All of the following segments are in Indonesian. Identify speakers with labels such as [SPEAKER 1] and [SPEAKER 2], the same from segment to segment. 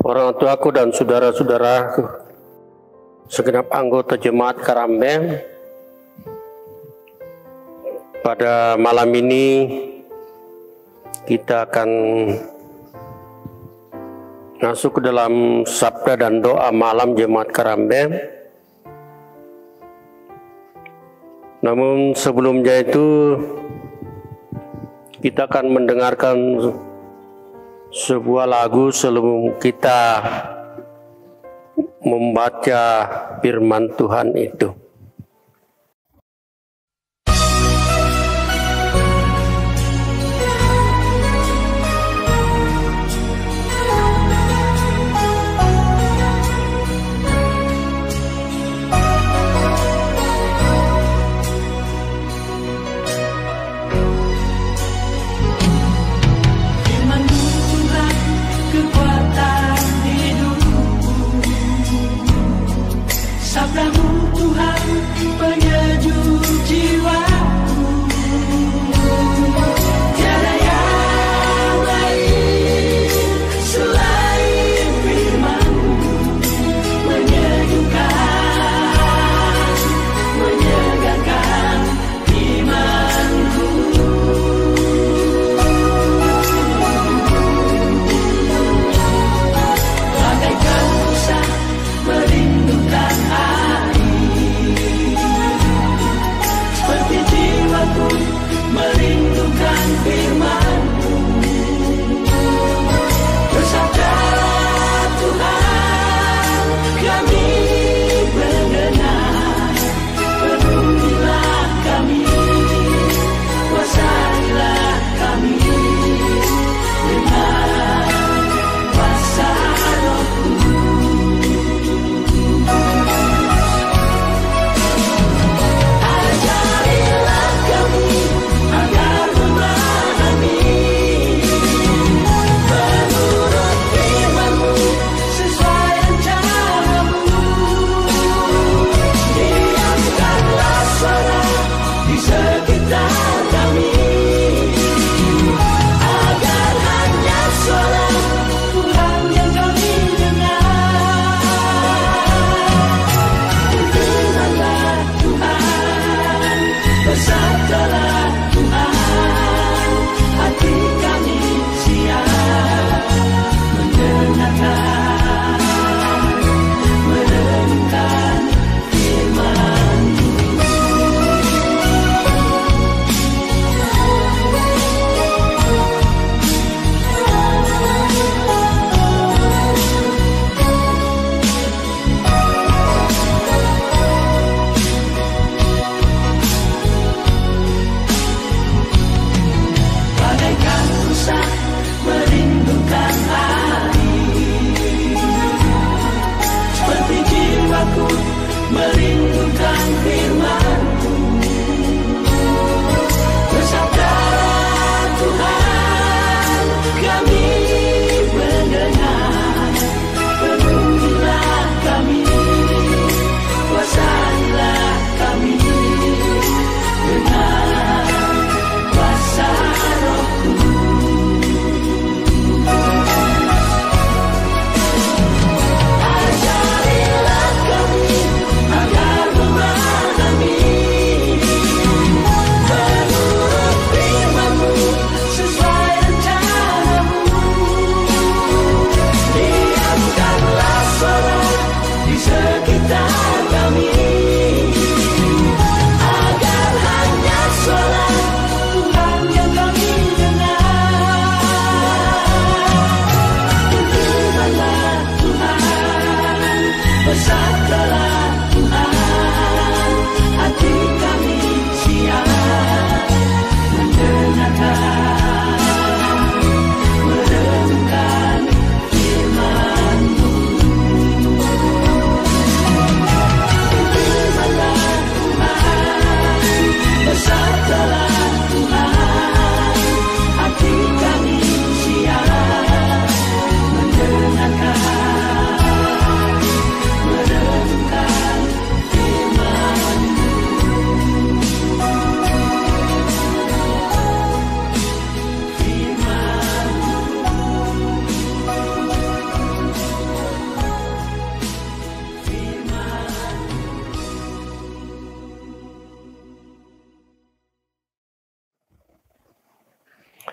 [SPEAKER 1] orang tuaku dan saudara-saudara segenap anggota Jemaat Karambeng. Pada malam ini kita akan masuk ke dalam sabda dan doa malam Jemaat Karambeng. Namun sebelumnya itu kita akan mendengarkan sebuah lagu sebelum kita membaca firman Tuhan itu.
[SPEAKER 2] Sabdamu Tuhan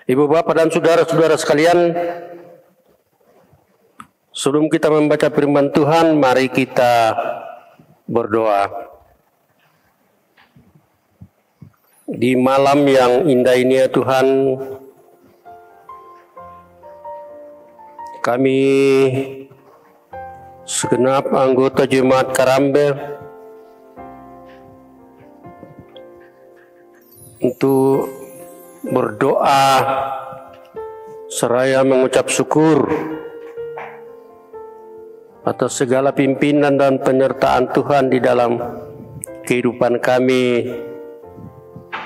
[SPEAKER 1] Ibu bapak dan saudara-saudara sekalian, sebelum kita membaca firman Tuhan, mari kita berdoa. Di malam yang indah ini ya Tuhan, kami segenap anggota Jemaat Karambe untuk berdoa seraya mengucap syukur atas segala pimpinan dan penyertaan Tuhan di dalam kehidupan kami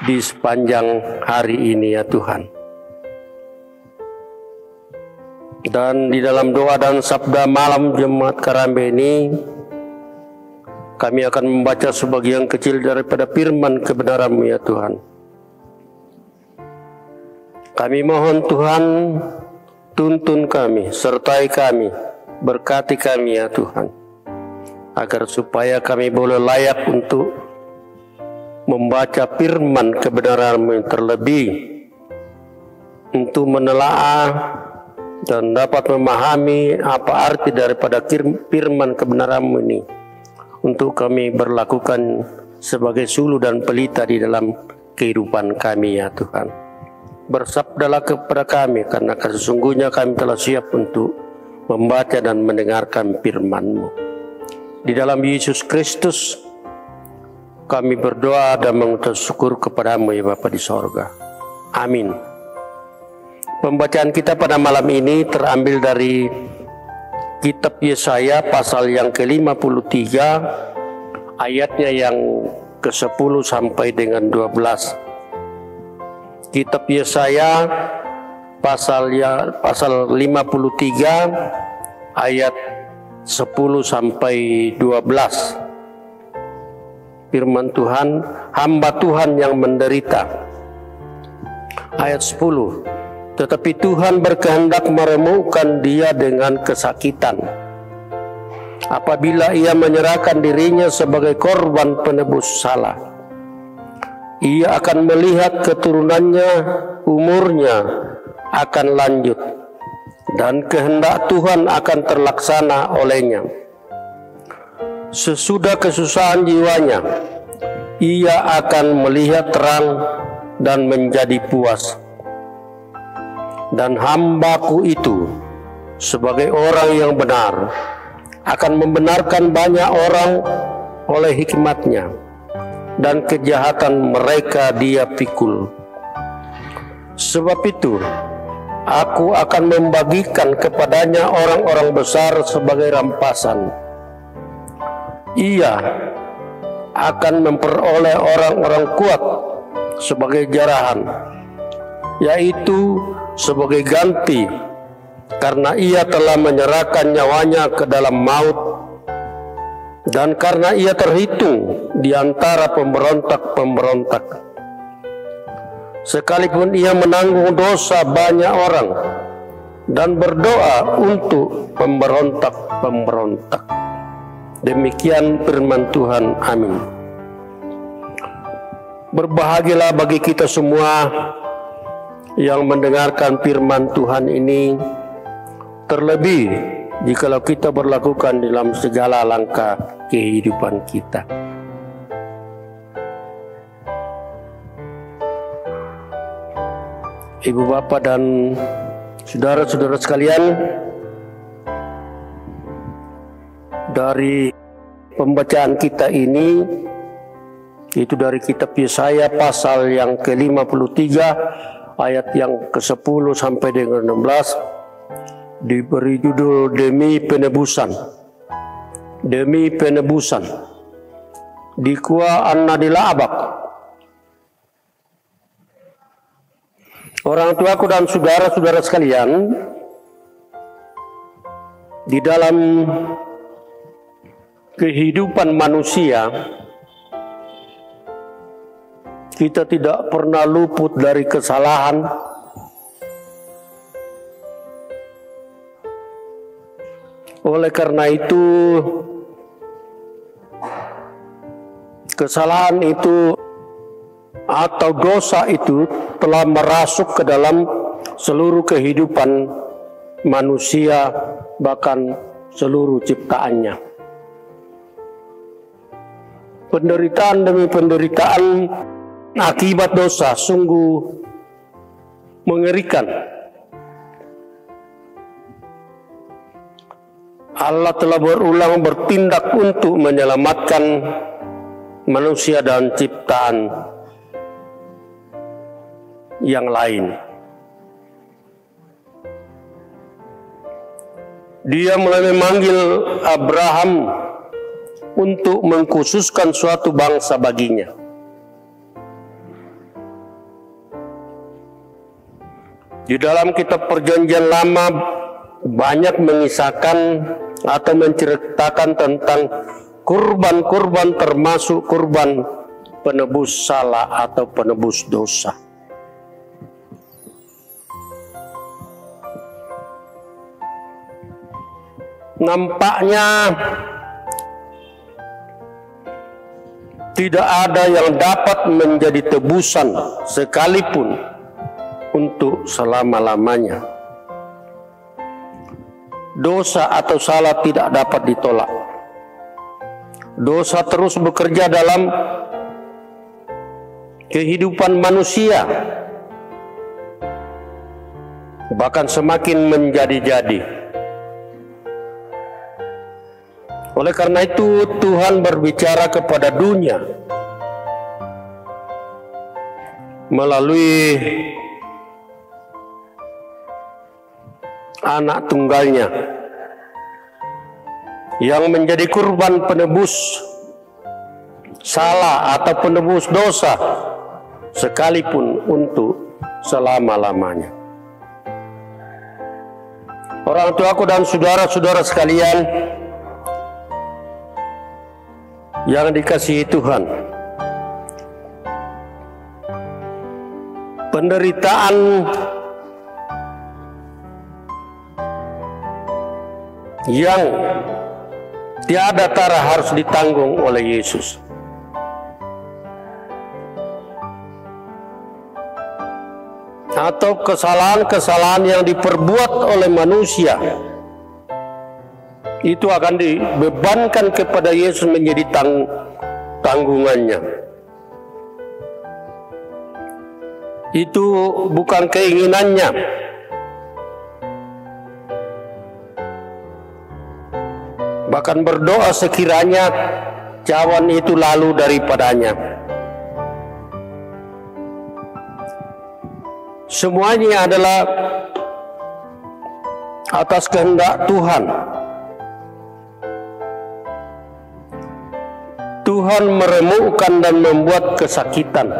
[SPEAKER 1] di sepanjang hari ini ya Tuhan. Dan di dalam doa dan sabda malam Jemaat Karambe ini, kami akan membaca sebagian kecil daripada firman kebenaran-Mu ya Tuhan. Kami mohon Tuhan, tuntun kami, sertai kami, berkati kami ya Tuhan, agar supaya kami boleh layak untuk membaca firman kebenaran-Mu yang terlebih, untuk menelaah dan dapat memahami apa arti daripada firman kebenaran-Mu ini, untuk kami berlakukan sebagai suluh dan pelita di dalam kehidupan kami ya Tuhan. Bersabdalah kepada kami, karena sesungguhnya kami telah siap untuk membaca dan mendengarkan firman-Mu. Di dalam Yesus Kristus kami berdoa dan mengucap syukur kepada-Mu ya Bapa di sorga. Amin. Pembacaan kita pada malam ini terambil dari kitab Yesaya pasal yang ke-53, ayatnya yang ke-10 sampai dengan 12. Kitab Yesaya pasal 53 ayat 10 sampai 12. Firman Tuhan, hamba Tuhan yang menderita. Ayat 10. Tetapi Tuhan berkehendak meremukkan dia dengan kesakitan, apabila ia menyerahkan dirinya sebagai korban penebus salah. Ia akan melihat keturunannya, umurnya akan lanjut, dan kehendak Tuhan akan terlaksana olehnya. Sesudah kesusahan jiwanya, ia akan melihat terang dan menjadi puas. Dan hambaku itu, sebagai orang yang benar, akan membenarkan banyak orang oleh hikmatnya, dan kejahatan mereka dia pikul. Sebab itu, aku akan membagikan kepadanya orang-orang besar sebagai rampasan. Ia akan memperoleh orang-orang kuat sebagai jarahan, yaitu sebagai ganti, karena ia telah menyerahkan nyawanya ke dalam maut, dan karena ia terhitung di antara pemberontak-pemberontak. Sekalipun ia menanggung dosa banyak orang dan berdoa untuk pemberontak-pemberontak. Demikian firman Tuhan. Amin. Berbahagialah bagi kita semua yang mendengarkan firman Tuhan ini, terlebih jikalau kita berlakukan dalam segala langkah kehidupan kita. Ibu bapak dan saudara-saudara sekalian, dari pembacaan kita ini, itu dari kitab Yesaya pasal yang ke-53 ayat yang ke-10 sampai dengan 16, diberi judul Demi Penebusan. Demi penebusan. Dikua anna dilabak. Orang tuaku dan saudara-saudara sekalian, di dalam kehidupan manusia, kita tidak pernah luput dari kesalahan. Oleh karena itu, kesalahan itu atau dosa itu telah merasuk ke dalam seluruh kehidupan manusia, bahkan seluruh ciptaannya. Penderitaan demi penderitaan akibat dosa sungguh mengerikan. Allah telah berulang bertindak untuk menyelamatkan manusia dan ciptaan yang lain. Dia mulai memanggil Abraham untuk mengkhususkan suatu bangsa baginya. Di dalam kitab Perjanjian Lama banyak mengisahkan atau menceritakan tentang kurban-kurban, termasuk kurban penebus salah atau penebus dosa. Nampaknya tidak ada yang dapat menjadi tebusan sekalipun untuk selama-lamanya. Dosa atau salah tidak dapat ditolak. Dosa terus bekerja dalam kehidupan manusia, bahkan semakin menjadi-jadi. Oleh karena itu Tuhan berbicara kepada dunia melalui anak tunggalnya yang menjadi kurban penebus salah atau penebus dosa sekalipun untuk selama-lamanya. Orang tuaku dan saudara-saudara sekalian yang dikasihi Tuhan, penderitaan yang tiada tara harus ditanggung oleh Yesus. Atau kesalahan-kesalahan yang diperbuat oleh manusia itu akan dibebankan kepada Yesus menjadi tanggungannya. Itu bukan keinginannya. Bahkan berdoa sekiranya cawan itu lalu daripadanya. Semuanya adalah atas kehendak Tuhan. Tuhan meremukkan dan membuat kesakitan.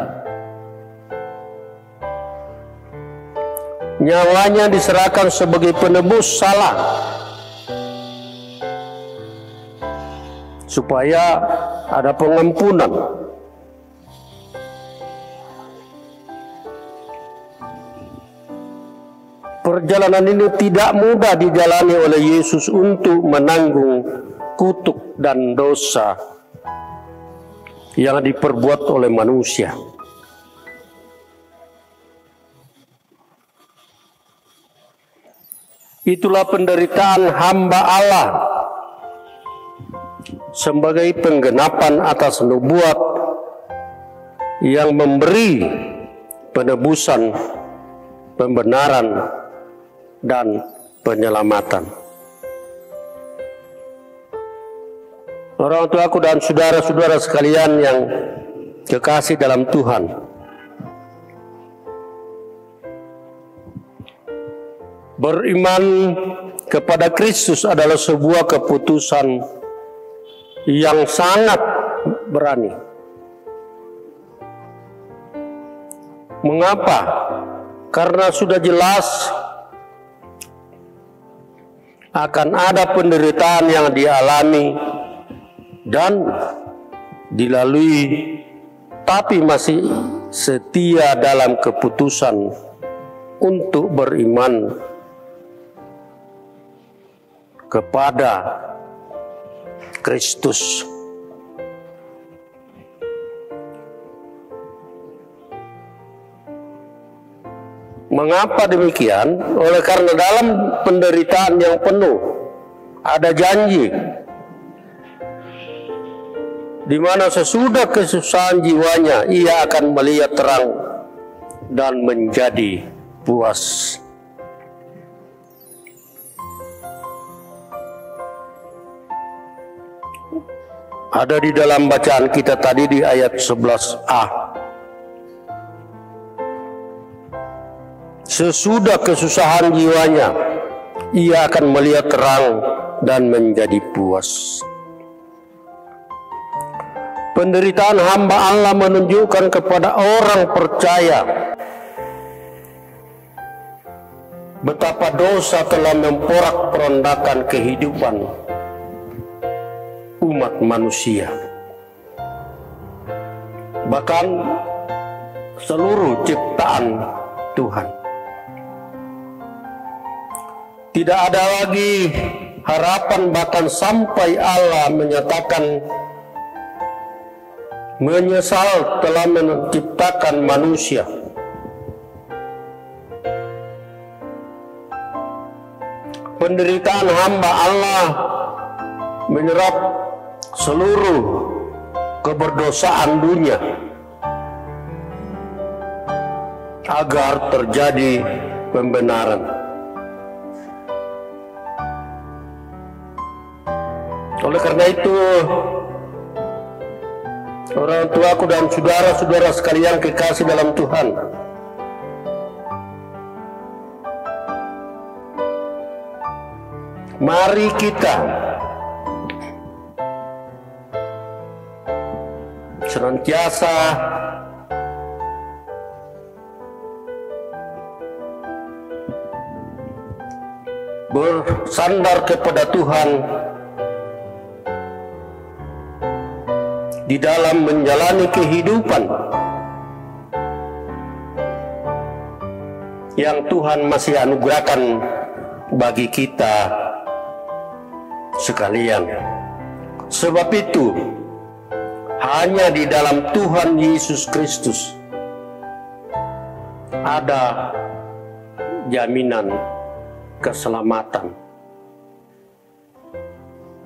[SPEAKER 1] Nyawanya diserahkan sebagai penebus salah, supaya ada pengampunan. Perjalanan ini tidak mudah dijalani oleh Yesus untuk menanggung kutuk dan dosa yang diperbuat oleh manusia. Itulah penderitaan hamba Allah sebagai penggenapan atas nubuat yang memberi penebusan, pembenaran, dan penyelamatan. Orang tuaku dan saudara-saudara sekalian yang kekasih dalam Tuhan, beriman kepada Kristus adalah sebuah keputusan yang sangat berani. Mengapa? Karena sudah jelas akan ada penderitaan yang dialami dan dilalui, tapi masih setia dalam keputusan untuk beriman kepada Kristus. Mengapa demikian? Oleh karena dalam penderitaan yang penuh ada janji, di mana sesudah kesusahan jiwanya ia akan melihat terang dan menjadi puas. Ada di dalam bacaan kita tadi di ayat 11a. Sesudah kesusahan jiwanya, ia akan melihat terang dan menjadi puas. Penderitaan hamba Allah menunjukkan kepada orang percaya betapa dosa telah memporak-porandakan kehidupan umat manusia. Bahkan seluruh ciptaan Tuhan. Tidak ada lagi harapan bahkan sampai Allah menyatakan menyesal telah menciptakan manusia. Penderitaan hamba Allah menyerap seluruh keberdosaan dunia agar terjadi pembenaran. Oleh karena itu, orang tuaku dan saudara-saudara sekalian kekasih dalam Tuhan, mari kita senantiasa bersandar kepada Tuhan di dalam menjalani kehidupan yang Tuhan masih anugerahkan bagi kita sekalian. Sebab itu, hanya di dalam Tuhan Yesus Kristus ada jaminan keselamatan.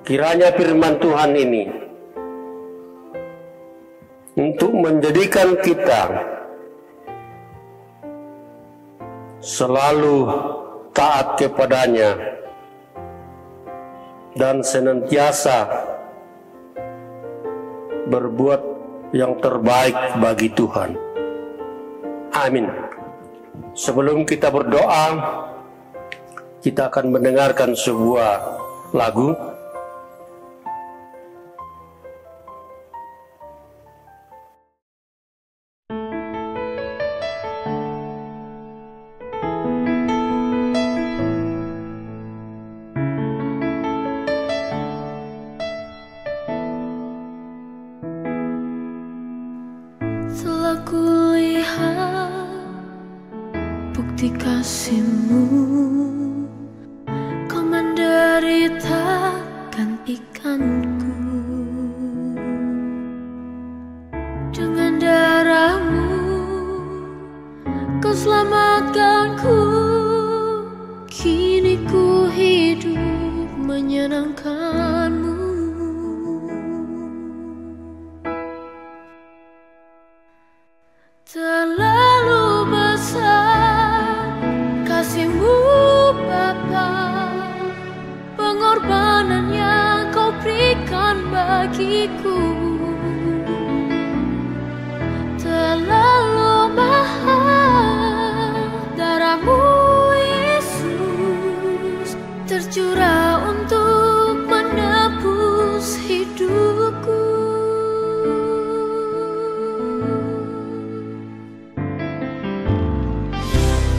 [SPEAKER 1] Kiranya firman Tuhan ini untuk menjadikan kita selalu taat kepadanya dan senantiasa berbuat yang terbaik bagi Tuhan. Amin. Sebelum kita berdoa, kita akan mendengarkan sebuah lagu.
[SPEAKER 2] Telah kulihat bukti kasih-Mu, Kau menderita gantikanku. Dengan darah-Mu Kau selamatkanku. Kini ku hidup menyenangkan-Mu. Terlalu besar kasih-Mu Bapa, pengorbanan yang Kau berikan bagiku. Terlalu mahal darah-Mu Yesus tercurah untuk menebus hidupku.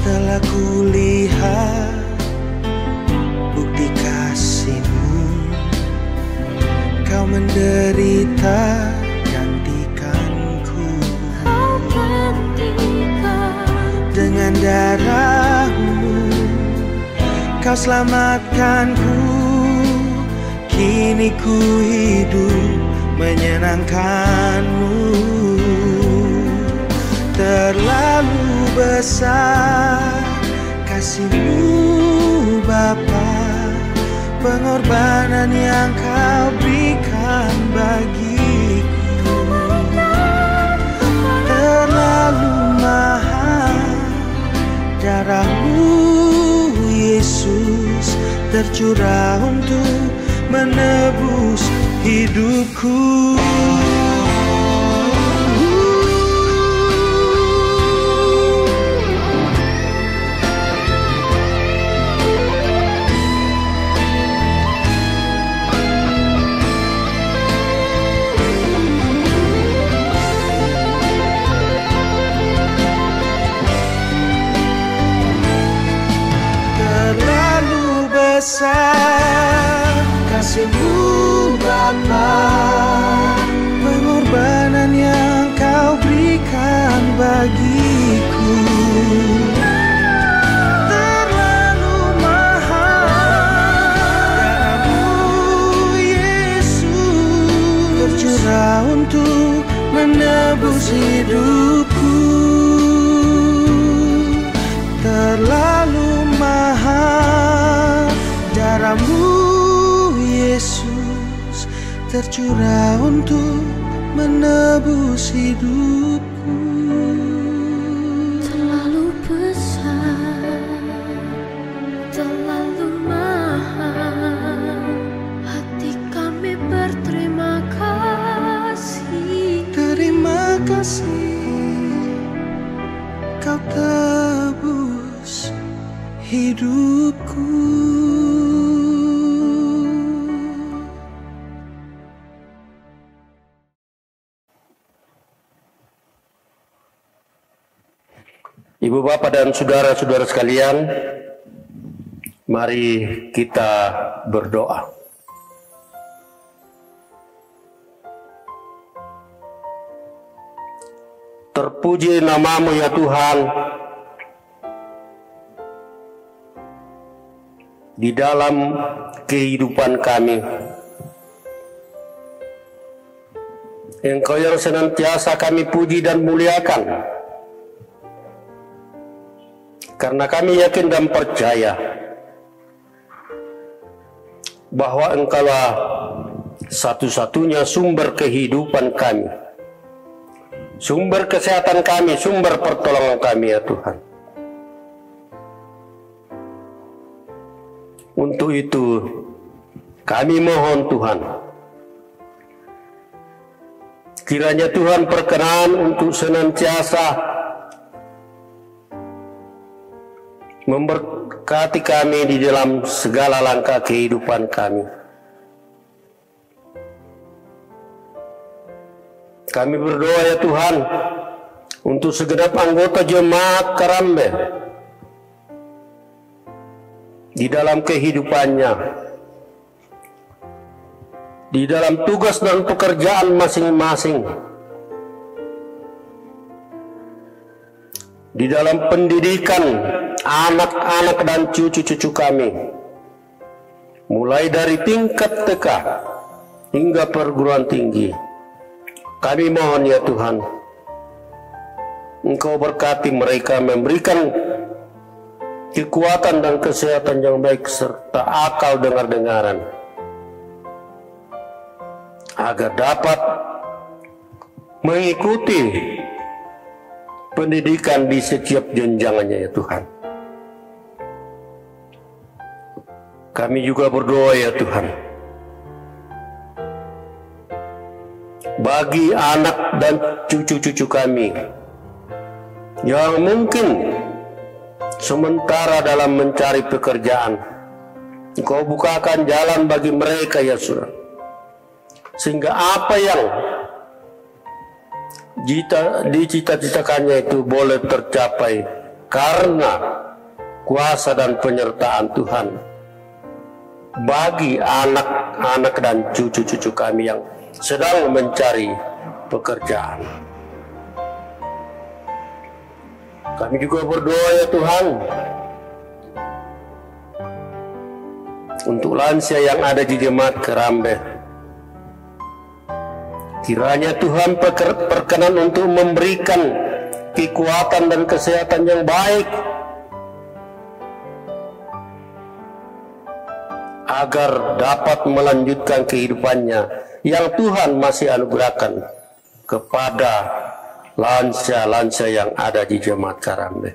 [SPEAKER 3] Telah kulihat bukti kasih-Mu, Kau menderita gantikanku.
[SPEAKER 2] Kau gantikan
[SPEAKER 3] Dengan darah-Mu Kau selamatkanku. Kini ku hidup menyenangkan-Mu. Terlalu besar kasih-Mu Bapa, pengorbanan yang Kau berikan bagiku terlalu mahal. Darah-Mu Yesus tercurah untuk menebus hidupku. Besar kasih-Mu Bapa, pengorbanan yang Kau berikan bagiku terlalu mahal. Darah-Mu Yesus tercurah untuk menebus hidupku terlalu mahal. Darah-Mu Yesus tercurah untuk menebus hidupku.
[SPEAKER 2] Terlalu besar, terlalu mahal, hati kami berterima kasih.
[SPEAKER 3] Terima kasih Kau tebus hidupku.
[SPEAKER 1] Ibu bapak dan saudara-saudara sekalian, mari kita berdoa. Terpuji nama-Mu ya Tuhan, di dalam kehidupan kami. Engkau yang senantiasa kami puji dan muliakan, karena kami yakin dan percaya bahwa Engkaulah satu-satunya sumber kehidupan kami, sumber kesehatan kami, sumber pertolongan kami ya Tuhan. Untuk itu kami mohon Tuhan, kiranya Tuhan berkenan untuk senantiasa memberkati kami di dalam segala langkah kehidupan kami. Kami berdoa ya Tuhan untuk segenap anggota jemaat Karambe di dalam kehidupannya, di dalam tugas dan pekerjaan masing-masing, di dalam pendidikan anak-anak dan cucu-cucu kami, mulai dari tingkat TK hingga perguruan tinggi. Kami mohon ya Tuhan, Engkau berkati mereka, memberikan kekuatan dan kesehatan yang baik serta akal dengar-dengaran, agar dapat mengikuti pendidikan di setiap jenjangannya ya Tuhan. Kami juga berdoa ya Tuhan, bagi anak dan cucu-cucu kami yang mungkin sementara dalam mencari pekerjaan, Engkau bukakan jalan bagi mereka ya Tuhan, sehingga apa yang dicita-citakannya itu boleh tercapai karena kuasa dan penyertaan Tuhan bagi anak-anak dan cucu-cucu kami yang sedang mencari pekerjaan. Kami juga berdoa ya Tuhan untuk lansia yang ada di jemaat Karambe. Kiranya Tuhan berkenan untuk memberikan kekuatan dan kesehatan yang baik, agar dapat melanjutkan kehidupannya yang Tuhan masih anugerahkan kepada lansia-lansia yang ada di Jemaat Karambe.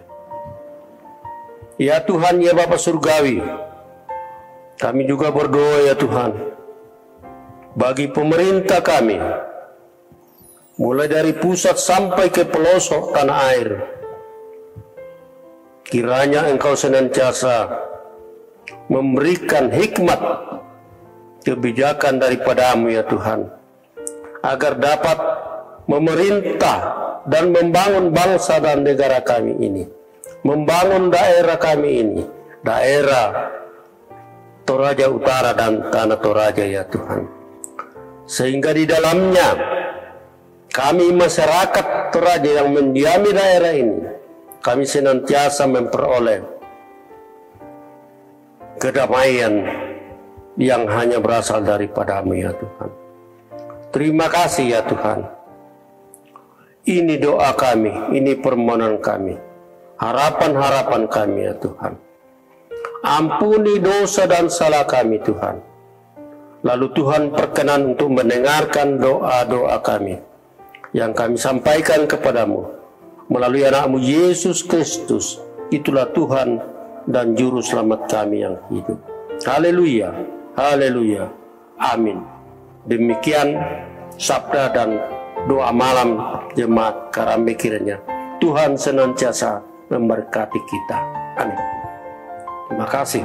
[SPEAKER 1] Ya Tuhan, ya Bapa Surgawi, kami juga berdoa ya Tuhan, bagi pemerintah kami, mulai dari pusat sampai ke pelosok tanah air, kiranya Engkau senantiasa memberikan hikmat kebijakan daripadamu ya Tuhan, agar dapat memerintah dan membangun bangsa dan negara kami ini, membangun daerah kami ini, daerah Toraja Utara dan Tanah Toraja ya Tuhan, sehingga di dalamnya kami masyarakat Toraja yang mendiami daerah ini, kami senantiasa memperoleh kedamaian yang hanya berasal daripadamu ya Tuhan. Terima kasih ya Tuhan. Ini doa kami, ini permohonan kami, harapan-harapan kami ya Tuhan. Ampuni dosa dan salah kami Tuhan. Lalu Tuhan perkenan untuk mendengarkan doa-doa kami yang kami sampaikan kepadamu melalui anakmu Yesus Kristus. Itulah Tuhan dan Juru Selamat kami yang hidup. Haleluya, haleluya, amin. Demikian sabda dan doa malam Jemaat Karambe, kiranya Tuhan senantiasa memberkati kita. Amin. Terima kasih.